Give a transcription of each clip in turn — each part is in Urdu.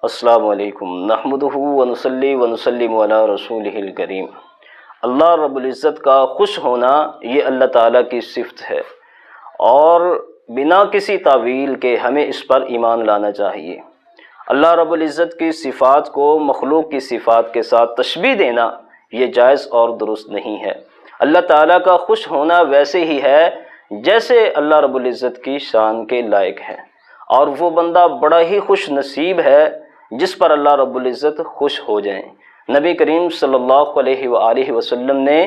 السلام علیکم نحمدہ ونصلی ونسلم علی رسولہ الکریم۔ اللہ رب العزت کا خوش ہونا یہ اللہ تعالیٰ کی صفت ہے، اور بنا کسی تعویل کے ہمیں اس پر ایمان لانا چاہیے۔ اللہ رب العزت کی صفات کو مخلوق کی صفات کے ساتھ تشبیہ دینا یہ جائز اور درست نہیں ہے۔ اللہ تعالیٰ کا خوش ہونا ویسے ہی ہے جیسے اللہ رب العزت کی شان کے لائق ہے، اور وہ بندہ بڑا ہی خوش نصیب ہے جس پر اللہ رب العزت خوش ہو جائیں۔ نبی کریم صلی اللہ علیہ وآلہ وسلم نے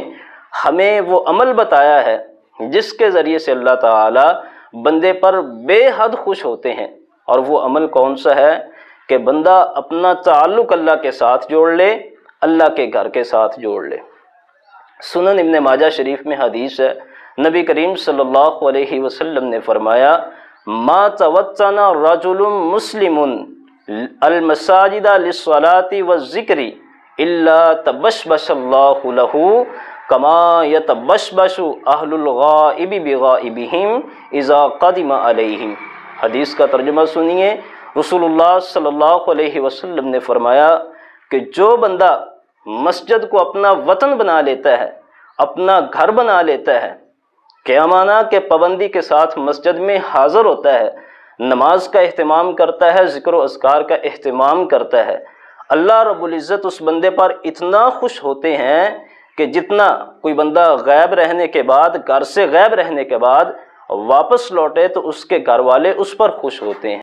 ہمیں وہ عمل بتایا ہے جس کے ذریعے سے اللہ تعالی بندے پر بے حد خوش ہوتے ہیں، اور وہ عمل کون سا ہے کہ بندہ اپنا تعلق اللہ کے ساتھ جوڑ لے، اللہ کے گھر کے ساتھ جوڑ لے۔ سنن ابن ماجہ شریف میں حدیث ہے، نبی کریم صلی اللہ علیہ وسلم نے فرمایا ما توطن رجل مسلم المساجد للصلاة والذکر الا تبشبش اللہ لہ کما یتبشبش اہل الغائب بغائبہم اذا قدم علیہم۔ حدیث کا ترجمہ سنیے۔ رسول اللہ صلی اللہ علیہ وسلم نے فرمایا کہ جو بندہ مسجد کو اپنا وطن بنا لیتا ہے، اپنا گھر بنا لیتا ہے، قیامانہ کے پابندی کے ساتھ مسجد میں حاضر ہوتا ہے، نماز کا اہتمام کرتا ہے، ذکر و اذکار کا اہتمام کرتا ہے، اللہ رب العزت اس بندے پر اتنا خوش ہوتے ہیں کہ جتنا کوئی بندہ غائب رہنے کے بعد، گھر سے غائب رہنے کے بعد واپس لوٹے تو اس کے گھر والے اس پر خوش ہوتے ہیں۔